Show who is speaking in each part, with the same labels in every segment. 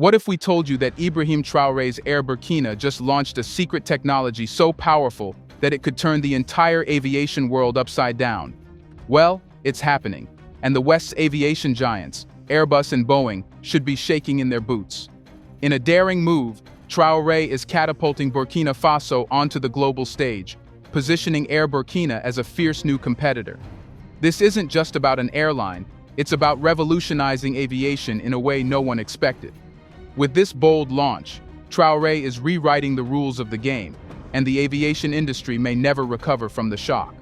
Speaker 1: What if we told you that Ibrahim Traoré's Air Burkina just launched a secret technology so powerful that it could turn the entire aviation world upside down? Well, it's happening, and the West's aviation giants, Airbus and Boeing, should be shaking in their boots. In a daring move, Traoré is catapulting Burkina Faso onto the global stage, positioning Air Burkina as a fierce new competitor. This isn't just about an airline, it's about revolutionizing aviation in a way no one expected. With this bold launch, Traoré is rewriting the rules of the game, and the aviation industry may never recover from the shock.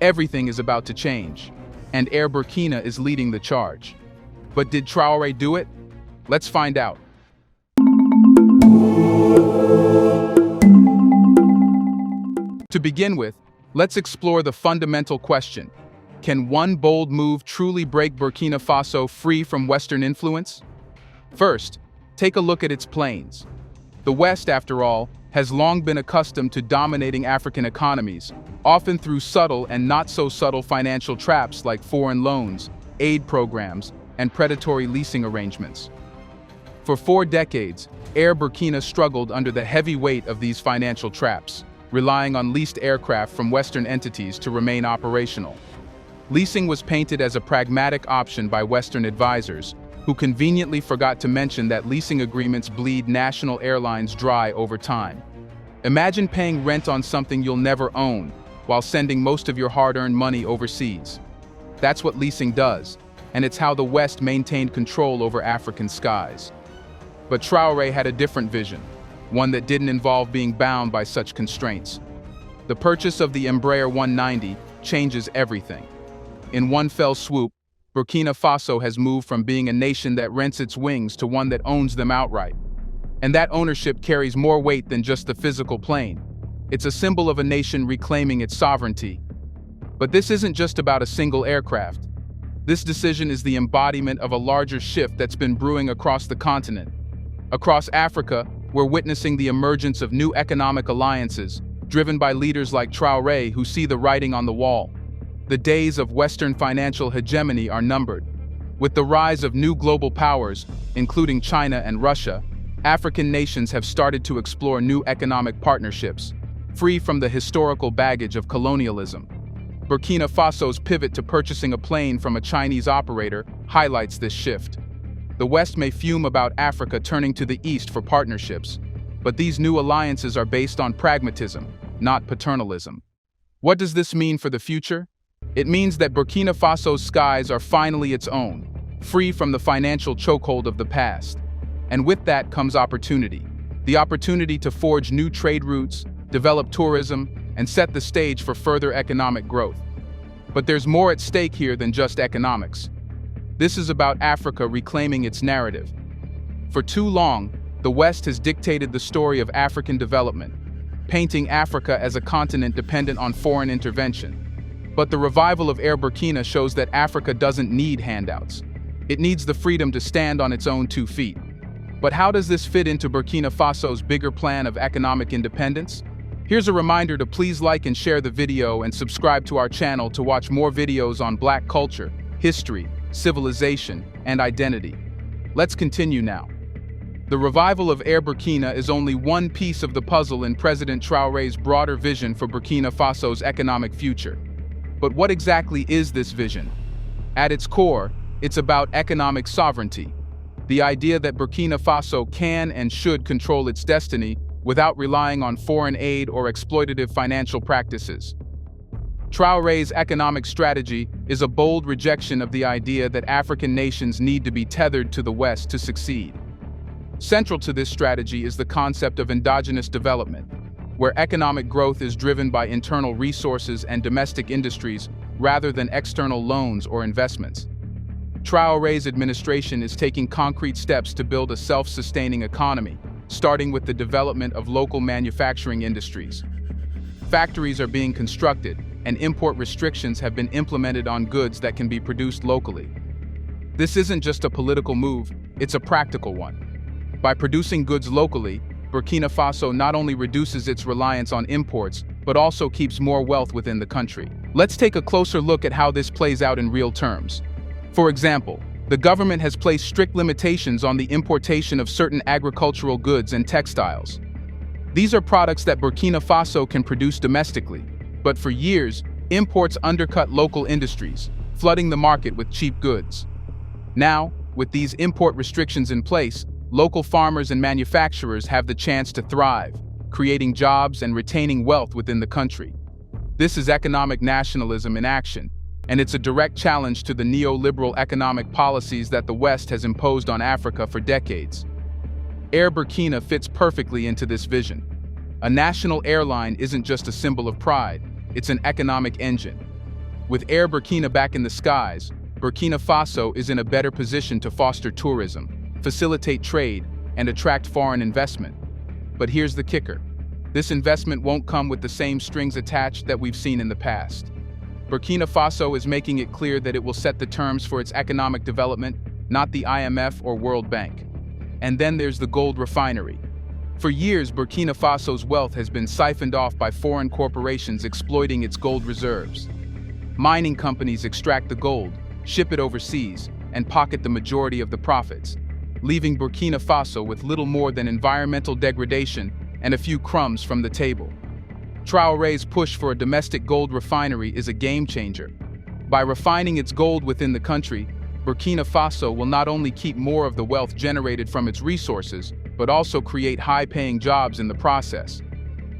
Speaker 1: Everything is about to change, and Air Burkina is leading the charge. But did Traoré do it? Let's find out. To begin with, let's explore the fundamental question. Can one bold move truly break Burkina Faso free from Western influence? First, take a look at its planes. The West, after all, has long been accustomed to dominating African economies, often through subtle and not-so-subtle financial traps like foreign loans, aid programs, and predatory leasing arrangements. For 4 decades, Air Burkina struggled under the heavy weight of these financial traps, relying on leased aircraft from Western entities to remain operational. Leasing was painted as a pragmatic option by Western advisors, who conveniently forgot to mention that leasing agreements bleed national airlines dry over time. Imagine paying rent on something you'll never own, while sending most of your hard-earned money overseas. That's what leasing does, and it's how the West maintained control over African skies. But Traoré had a different vision, one that didn't involve being bound by such constraints. The purchase of the Embraer 190 changes everything. In one fell swoop, Burkina Faso has moved from being a nation that rents its wings to one that owns them outright. And that ownership carries more weight than just the physical plane. It's a symbol of a nation reclaiming its sovereignty. But this isn't just about a single aircraft. This decision is the embodiment of a larger shift that's been brewing across the continent. Across Africa, we're witnessing the emergence of new economic alliances, driven by leaders like Traoré who see the writing on the wall. The days of Western financial hegemony are numbered. With the rise of new global powers, including China and Russia, African nations have started to explore new economic partnerships, free from the historical baggage of colonialism. Burkina Faso's pivot to purchasing a plane from a Chinese operator highlights this shift. The West may fume about Africa turning to the East for partnerships, but these new alliances are based on pragmatism, not paternalism. What does this mean for the future? It means that Burkina Faso's skies are finally its own, free from the financial chokehold of the past. And with that comes opportunity. The opportunity to forge new trade routes, develop tourism, and set the stage for further economic growth. But there's more at stake here than just economics. This is about Africa reclaiming its narrative. For too long, the West has dictated the story of African development, painting Africa as a continent dependent on foreign intervention. But the revival of Air Burkina shows that Africa doesn't need handouts. It needs the freedom to stand on its own 2 feet. But how does this fit into Burkina Faso's bigger plan of economic independence? Here's a reminder to please like and share the video and subscribe to our channel to watch more videos on Black culture, history, civilization, and identity. Let's continue now. The revival of Air Burkina is only one piece of the puzzle in President Traoré's broader vision for Burkina Faso's economic future. But what exactly is this vision? At its core, it's about economic sovereignty, the idea that Burkina Faso can and should control its destiny without relying on foreign aid or exploitative financial practices. Traoré's economic strategy is a bold rejection of the idea that African nations need to be tethered to the West to succeed. Central to this strategy is the concept of endogenous development, where economic growth is driven by internal resources and domestic industries rather than external loans or investments. Traoré's administration is taking concrete steps to build a self-sustaining economy, starting with the development of local manufacturing industries. Factories are being constructed, and import restrictions have been implemented on goods that can be produced locally. This isn't just a political move, it's a practical one. By producing goods locally, Burkina Faso not only reduces its reliance on imports, but also keeps more wealth within the country. Let's take a closer look at how this plays out in real terms. For example, The government has placed strict limitations on the importation of certain agricultural goods and textiles. These are products that Burkina Faso can produce domestically, but for years, imports undercut local industries, flooding the market with cheap goods. Now, with these import restrictions in place, local farmers and manufacturers have the chance to thrive, creating jobs and retaining wealth within the country. This is economic nationalism in action, and it's a direct challenge to the neoliberal economic policies that the West has imposed on Africa for decades. Air Burkina fits perfectly into this vision. A national airline isn't just a symbol of pride, it's an economic engine. With Air Burkina back in the skies, Burkina Faso is in a better position to foster tourism, facilitate trade, and attract foreign investment. But here's the kicker. This investment won't come with the same strings attached that we've seen in the past. Burkina Faso is making it clear that it will set the terms for its economic development, not the IMF or World Bank. And then there's the gold refinery. For years, Burkina Faso's wealth has been siphoned off by foreign corporations exploiting its gold reserves. Mining companies extract the gold, ship it overseas, and pocket the majority of the profits, leaving Burkina Faso with little more than environmental degradation and a few crumbs from the table. Traoré's push for a domestic gold refinery is a game changer. By refining its gold within the country, Burkina Faso will not only keep more of the wealth generated from its resources, but also create high-paying jobs in the process.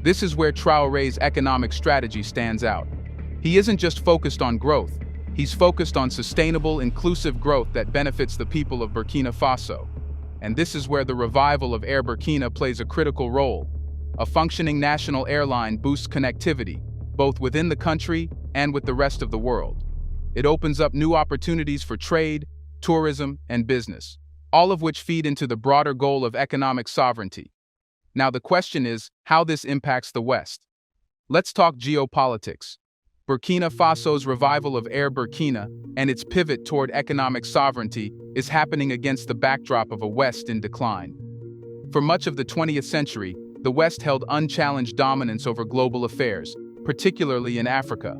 Speaker 1: This is where Traoré's economic strategy stands out. He isn't just focused on growth, he's focused on sustainable, inclusive growth that benefits the people of Burkina Faso. And this is where the revival of Air Burkina plays a critical role. A functioning national airline boosts connectivity, both within the country and with the rest of the world. It opens up new opportunities for trade, tourism, and business, all of which feed into the broader goal of economic sovereignty. Now the question is how this impacts the West. Let's talk geopolitics. Burkina Faso's revival of Air Burkina and its pivot toward economic sovereignty is happening against the backdrop of a West in decline. For much of the 20th century, the West held unchallenged dominance over global affairs, particularly in Africa.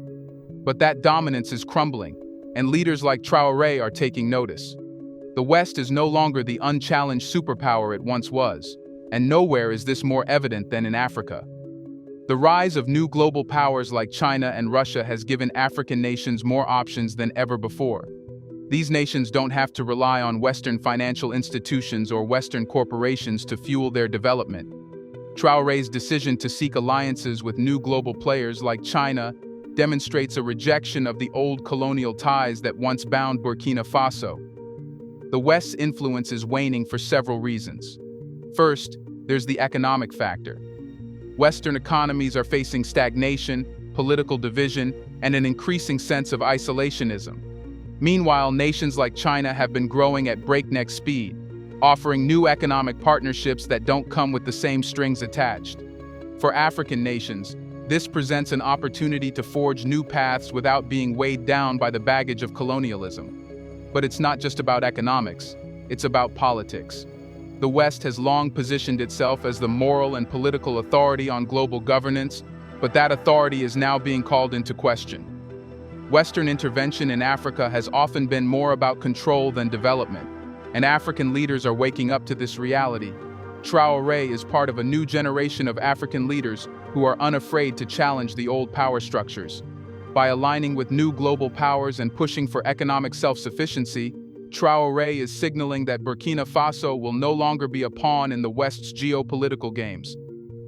Speaker 1: But that dominance is crumbling, and leaders like Traoré are taking notice. The West is no longer the unchallenged superpower it once was, and nowhere is this more evident than in Africa. The rise of new global powers like China and Russia has given African nations more options than ever before. These nations don't have to rely on Western financial institutions or Western corporations to fuel their development. Traoré's decision to seek alliances with new global players like China demonstrates a rejection of the old colonial ties that once bound Burkina Faso. The West's influence is waning for several reasons. First, there's the economic factor. Western economies are facing stagnation, political division, and an increasing sense of isolationism. Meanwhile, nations like China have been growing at breakneck speed, offering new economic partnerships that don't come with the same strings attached. For African nations, this presents an opportunity to forge new paths without being weighed down by the baggage of colonialism. But it's not just about economics, it's about politics. The West has long positioned itself as the moral and political authority on global governance, but that authority is now being called into question. Western intervention in Africa has often been more about control than development, and African leaders are waking up to this reality. Traoré is part of a new generation of African leaders who are unafraid to challenge the old power structures. By aligning with new global powers and pushing for economic self-sufficiency, Traoré is signaling that Burkina Faso will no longer be a pawn in the West's geopolitical games.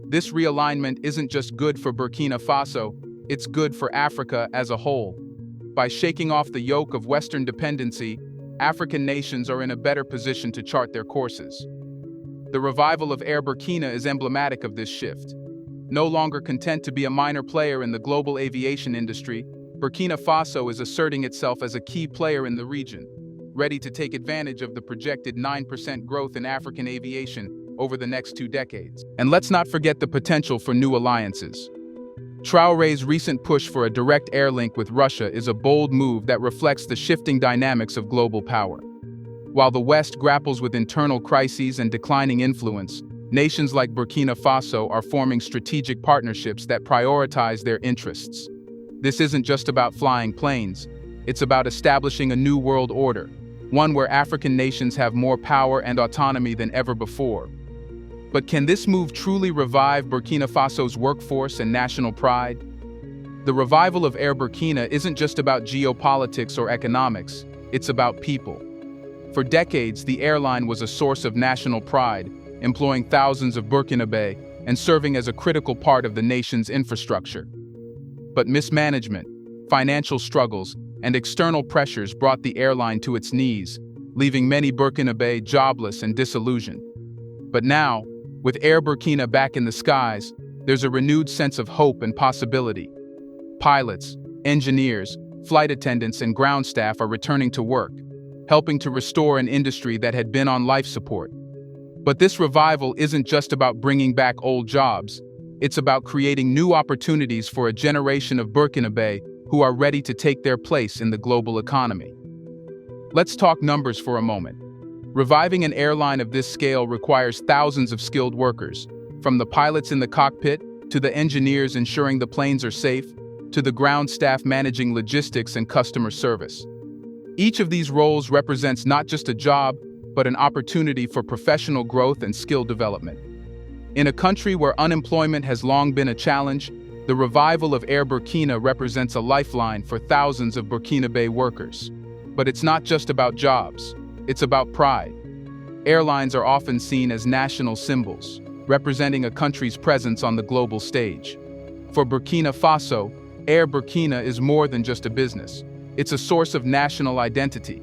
Speaker 1: This realignment isn't just good for Burkina Faso, it's good for Africa as a whole. By shaking off the yoke of Western dependency, African nations are in a better position to chart their courses. The revival of Air Burkina is emblematic of this shift. No longer content to be a minor player in the global aviation industry, Burkina Faso is asserting itself as a key player in the region, ready to take advantage of the projected 9% growth in African aviation over the next 2 decades. And let's not forget the potential for new alliances. Traoré's recent push for a direct air link with Russia is a bold move that reflects the shifting dynamics of global power. While the West grapples with internal crises and declining influence, nations like Burkina Faso are forming strategic partnerships that prioritize their interests. This isn't just about flying planes, it's about establishing a new world order, one where African nations have more power and autonomy than ever before. But can this move truly revive Burkina Faso's workforce and national pride? The revival of Air Burkina isn't just about geopolitics or economics, it's about people. For decades, the airline was a source of national pride, employing thousands of Burkinabe and serving as a critical part of the nation's infrastructure. But mismanagement, financial struggles, and external pressures brought the airline to its knees, leaving many Burkinabe jobless and disillusioned. But now, with Air Burkina back in the skies, there's a renewed sense of hope and possibility. Pilots, engineers, flight attendants, and ground staff are returning to work, helping to restore an industry that had been on life support. But this revival isn't just about bringing back old jobs. It's about creating new opportunities for a generation of Burkinabe who are ready to take their place in the global economy. Let's talk numbers for a moment. Reviving an airline of this scale requires thousands of skilled workers, from the pilots in the cockpit, to the engineers ensuring the planes are safe, to the ground staff managing logistics and customer service. Each of these roles represents not just a job, but an opportunity for professional growth and skill development. In a country where unemployment has long been a challenge, the revival of Air Burkina represents a lifeline for thousands of Burkinabe workers. But it's not just about jobs, it's about pride. Airlines are often seen as national symbols, representing a country's presence on the global stage. For Burkina Faso, Air Burkina is more than just a business. It's a source of national identity.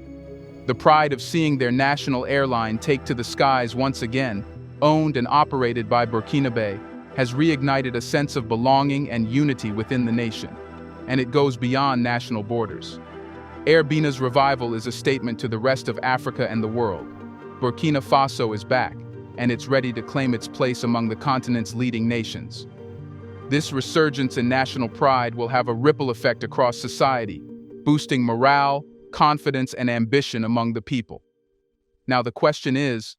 Speaker 1: The pride of seeing their national airline take to the skies once again, owned and operated by Burkinabe, has reignited a sense of belonging and unity within the nation. And it goes beyond national borders. Air Burkina's revival is a statement to the rest of Africa and the world. Burkina Faso is back, and it's ready to claim its place among the continent's leading nations. This resurgence in national pride will have a ripple effect across society, boosting morale, confidence, and ambition among the people. Now the question is,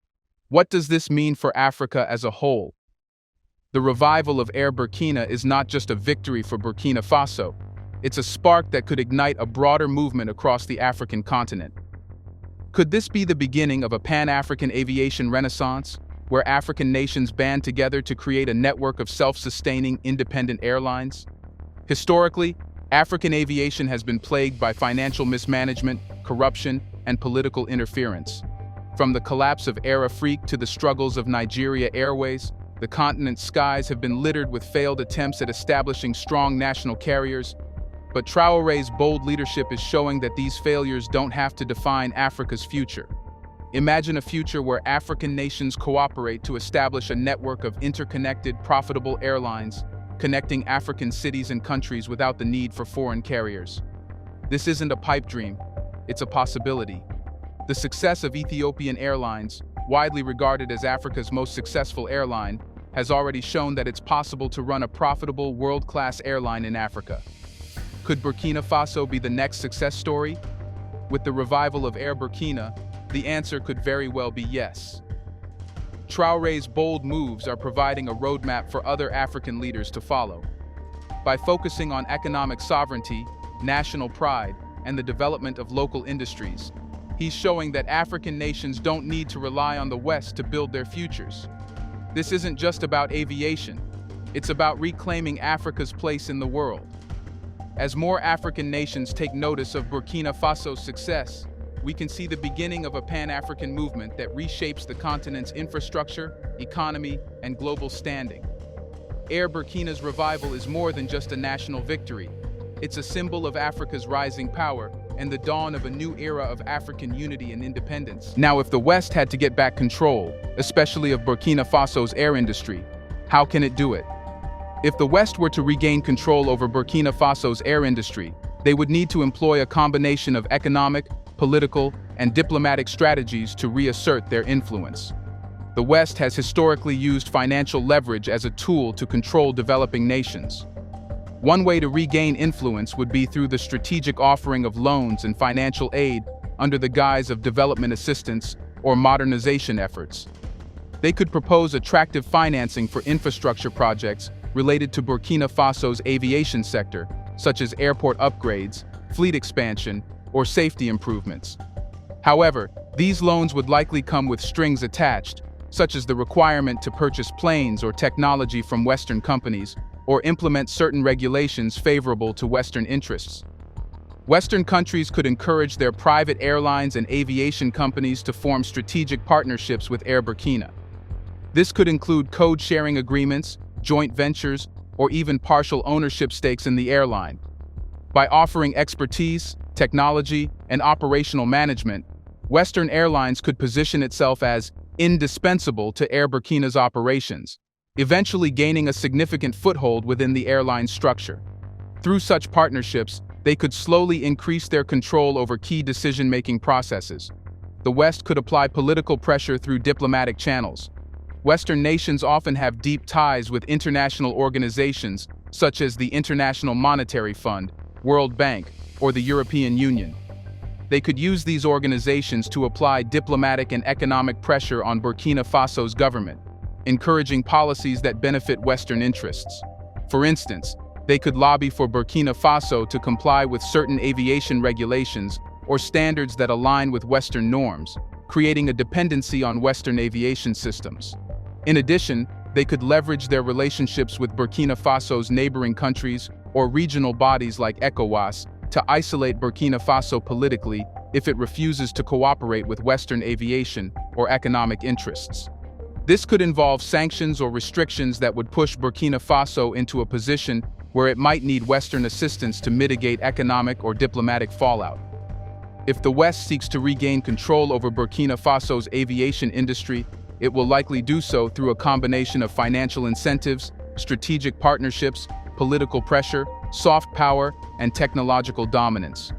Speaker 1: what does this mean for Africa as a whole? The revival of Air Burkina is not just a victory for Burkina Faso, it's a spark that could ignite a broader movement across the African continent. Could this be the beginning of a Pan-African aviation renaissance, where African nations band together to create a network of self-sustaining, independent airlines? Historically, African aviation has been plagued by financial mismanagement, corruption, and political interference. From the collapse of Air Afrique to the struggles of Nigeria Airways, the continent's skies have been littered with failed attempts at establishing strong national carriers. But Traoré's bold leadership is showing that these failures don't have to define Africa's future. Imagine a future where African nations cooperate to establish a network of interconnected, profitable airlines, connecting African cities and countries without the need for foreign carriers. This isn't a pipe dream, it's a possibility. The success of Ethiopian Airlines, widely regarded as Africa's most successful airline, has already shown that it's possible to run a profitable, world-class airline in Africa. Could Burkina Faso be the next success story? With the revival of Air Burkina, the answer could very well be yes. Traoré's bold moves are providing a roadmap for other African leaders to follow. By focusing on economic sovereignty, national pride, and the development of local industries, he's showing that African nations don't need to rely on the West to build their futures. This isn't just about aviation, it's about reclaiming Africa's place in the world. As more African nations take notice of Burkina Faso's success, we can see the beginning of a Pan-African movement that reshapes the continent's infrastructure, economy, and global standing. Air Burkina's revival is more than just a national victory. It's a symbol of Africa's rising power and the dawn of a new era of African unity and independence. Now, if the West had to get back control, especially of Burkina Faso's air industry, how can it do it? If the West were to regain control over Burkina Faso's air industry, they would need to employ a combination of economic, political, and diplomatic strategies to reassert their influence. The West has historically used financial leverage as a tool to control developing nations. One way to regain influence would be through the strategic offering of loans and financial aid under the guise of development assistance or modernization efforts. They could propose attractive financing for infrastructure projects related to Burkina Faso's aviation sector, such as airport upgrades, fleet expansion, or safety improvements. However, these loans would likely come with strings attached, such as the requirement to purchase planes or technology from Western companies, or implement certain regulations favorable to Western interests. Western countries could encourage their private airlines and aviation companies to form strategic partnerships with Air Burkina. This could include code-sharing agreements, joint ventures, or even partial ownership stakes in the airline. By offering expertise, technology, and operational management, Western Airlines could position itself as indispensable to Air Burkina's operations, eventually gaining a significant foothold within the airline structure. Through such partnerships, they could slowly increase their control over key decision-making processes. The West could apply political pressure through diplomatic channels. Western nations often have deep ties with international organizations such as the International Monetary Fund, World Bank, or the European Union. They could use these organizations to apply diplomatic and economic pressure on Burkina Faso's government, encouraging policies that benefit Western interests. For instance, they could lobby for Burkina Faso to comply with certain aviation regulations or standards that align with Western norms, creating a dependency on Western aviation systems. In addition, they could leverage their relationships with Burkina Faso's neighboring countries or regional bodies like ECOWAS to isolate Burkina Faso politically if it refuses to cooperate with Western aviation or economic interests. This could involve sanctions or restrictions that would push Burkina Faso into a position where it might need Western assistance to mitigate economic or diplomatic fallout. If the West seeks to regain control over Burkina Faso's aviation industry, it will likely do so through a combination of financial incentives, strategic partnerships, political pressure, soft power, and technological dominance.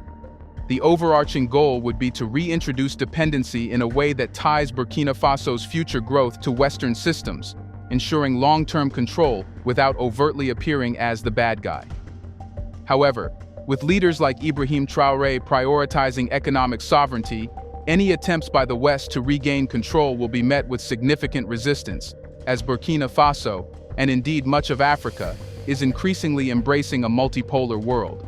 Speaker 1: The overarching goal would be to reintroduce dependency in a way that ties Burkina Faso's future growth to Western systems, ensuring long-term control without overtly appearing as the bad guy. However, with leaders like Ibrahim Traoré prioritizing economic sovereignty, any attempts by the West to regain control will be met with significant resistance, as Burkina Faso, and indeed much of Africa, is increasingly embracing a multipolar world.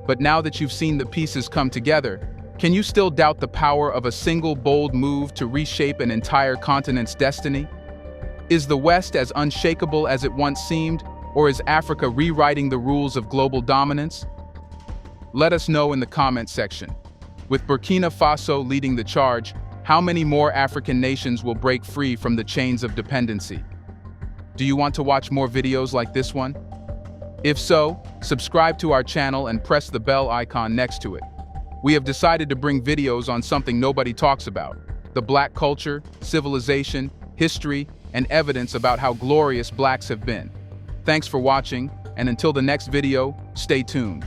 Speaker 1: But now that you've seen the pieces come together, can you still doubt the power of a single bold move to reshape an entire continent's destiny? Is the West as unshakable as it once seemed, or is Africa rewriting the rules of global dominance? Let us know in the comment section. With Burkina Faso leading the charge, how many more African nations will break free from the chains of dependency? Do you want to watch more videos like this one? If so, subscribe to our channel and press the bell icon next to it. We have decided to bring videos on something nobody talks about: the Black culture, civilization, history, and evidence about how glorious Blacks have been. Thanks for watching, and until the next video, stay tuned.